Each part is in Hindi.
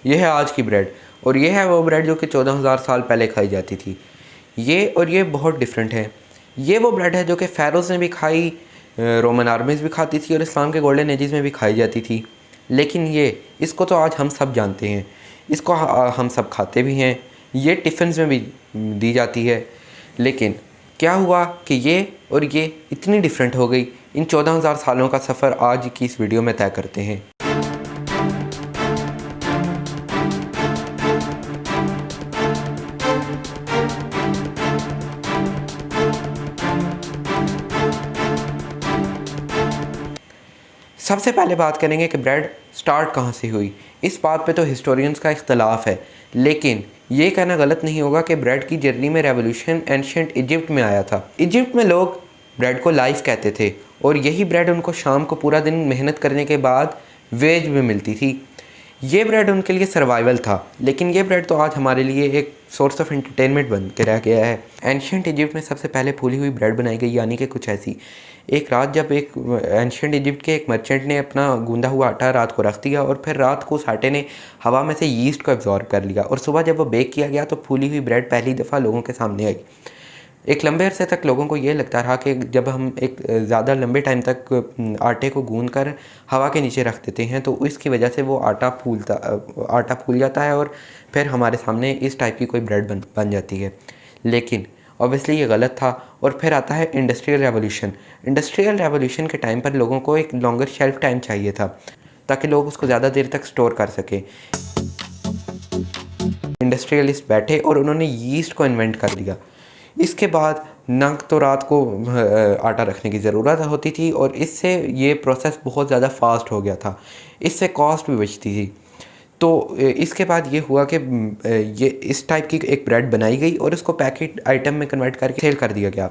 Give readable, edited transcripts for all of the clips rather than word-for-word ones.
ये है आज की ब्रेड और ये है वो ब्रेड जो कि 14,000 साल पहले खाई जाती थी। ये बहुत डिफरेंट है। ये वो ब्रेड है जो कि फ़ैरोज़ ने भी खाई, रोमन आर्मीज़ भी खाती थी और इस्लाम के गोल्डन एजेस में भी खाई जाती थी। लेकिन इसको तो आज हम सब जानते हैं, इसको हम सब खाते भी हैं, ये टिफ़िन्स में भी दी जाती है। लेकिन क्या हुआ कि ये इतनी डिफरेंट हो गई। इन 14,000 सालों का सफ़र आज की इस वीडियो में तय करते हैं। सबसे पहले बात करेंगे कि ब्रेड स्टार्ट कहाँ से हुई। इस बात पे तो हिस्टोरियंस का इख्तलाफ है, लेकिन ये कहना गलत नहीं होगा कि ब्रेड की जर्नी में रेवोल्यूशन एंशिएंट इजिप्ट में आया था। इजिप्ट में लोग ब्रेड को लाइफ कहते थे और यही ब्रेड उनको शाम को पूरा दिन मेहनत करने के बाद वेज में मिलती थी। ये ब्रेड उनके लिए सर्वाइवल था, लेकिन ये ब्रेड तो आज हमारे लिए एक सोर्स ऑफ एंटरटेनमेंट बन के रह गया है। एंशिएंट इजिप्ट में सबसे पहले फूली हुई ब्रेड बनाई गई, यानी कि कुछ ऐसी। एक रात जब एक एंशिएंट इजिप्ट के एक मर्चेंट ने अपना गूंदा हुआ आटा रात को रख दिया और फिर रात को उस आटे ने हवा में से यीस्ट को एब्जॉर्ब कर लिया और सुबह जब वो बेक किया गया तो फूली हुई ब्रेड पहली दफ़ा लोगों के सामने आई। एक लंबे अरसे तक लोगों को ये लगता रहा कि जब हम एक ज़्यादा लंबे टाइम तक आटे को गूंद कर हवा के नीचे रख देते हैं तो इसकी वजह से वो आटा फूल जाता है और फिर हमारे सामने इस टाइप की कोई ब्रेड बन जाती है। लेकिन ऑब्वियसली ये गलत था। और फिर आता है इंडस्ट्रियल रेवोल्यूशन। इंडस्ट्रियल रेवोल्यूशन के टाइम पर लोगों को एक लॉन्गर शेल्फ टाइम चाहिए था ताकि लोग उसको ज़्यादा देर तक स्टोर कर सकें। इंडस्ट्रियलिस्ट बैठे और उन्होंने यीस्ट को इन्वेंट कर दिया। इसके बाद ना तो रात को आटा रखने की ज़रूरत होती थी और इससे ये प्रोसेस बहुत ज़्यादा फास्ट हो गया था, इससे कॉस्ट भी बचती थी। तो इसके बाद ये हुआ कि ये इस टाइप की एक ब्रेड बनाई गई और इसको पैकेट आइटम में कन्वर्ट करके सेल कर दिया गया।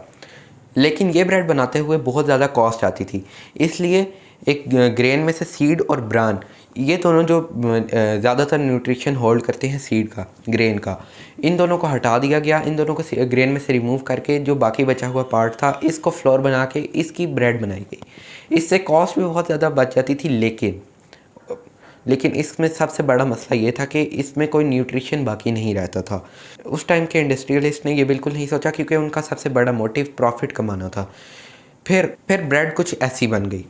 लेकिन ये ब्रेड बनाते हुए बहुत ज़्यादा कॉस्ट आती थी, इसलिए एक ग्रेन में से सीड और ब्रान, ये दोनों जो ज़्यादातर न्यूट्रिशन होल्ड करते हैं सीड का, ग्रेन का, इन दोनों को हटा दिया गया। इन दोनों को ग्रेन में से रिमूव करके जो बाकी बचा हुआ पार्ट था इसको फ्लोर बना के इसकी ब्रेड बनाई गई। इससे कॉस्ट भी बहुत ज़्यादा बच जाती थी। लेकिन इसमें सबसे बड़ा मसला ये था कि इसमें कोई न्यूट्रिशन बाकी नहीं रहता था। उस टाइम के इंडस्ट्रियलिस्ट ने ये बिल्कुल नहीं सोचा, क्योंकि उनका सबसे बड़ा मोटिव प्रॉफिट कमाना था। फिर ब्रेड कुछ ऐसी बन गई।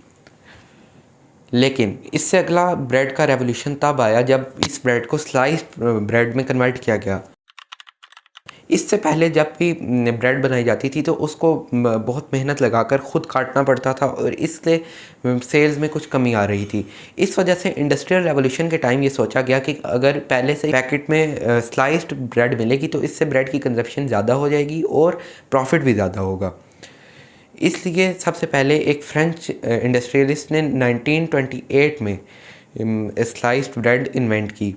लेकिन इससे अगला ब्रेड का रेवोल्यूशन तब आया जब इस ब्रेड को स्लाइस्ड ब्रेड में कन्वर्ट किया गया। इससे पहले जब भी ब्रेड बनाई जाती थी तो उसको बहुत मेहनत लगाकर ख़ुद काटना पड़ता था और इसलिए सेल्स में कुछ कमी आ रही थी। इस वजह से इंडस्ट्रियल रेवोल्यूशन के टाइम ये सोचा गया कि अगर पहले से पैकेट में स्लाइस्ड ब्रेड मिलेगी तो इससे ब्रेड की कंजप्शन ज़्यादा हो जाएगी और प्रॉफिट भी ज़्यादा होगा। इसलिए सबसे पहले एक फ्रेंच इंडस्ट्रियलिस्ट ने 1928 में स्लाइस्ड ब्रेड इन्वेंट की।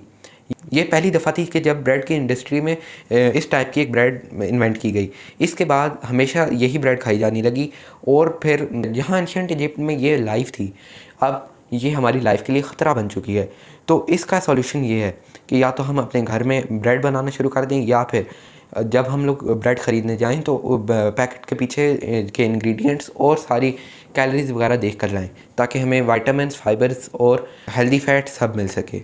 ये पहली दफ़ा थी कि जब ब्रेड की इंडस्ट्री में इस टाइप की एक ब्रेड इन्वेंट की गई। इसके बाद हमेशा यही ब्रेड खाई जाने लगी और फिर जहाँ एंशिएंट इजिप्ट में ये लाइफ थी, अब ये हमारी लाइफ के लिए ख़तरा बन चुकी है। तो इसका सॉल्यूशन ये है कि या तो हम अपने घर में ब्रेड बनाना शुरू कर दें, या फिर जब हम लोग ब्रेड ख़रीदने जाएं तो पैकेट के पीछे के इंग्रेडिएंट्स और सारी कैलोरीज वगैरह देख कर लाएँ, ताकि हमें विटामिन्स, फाइबर्स और हेल्दी फैट सब मिल सके।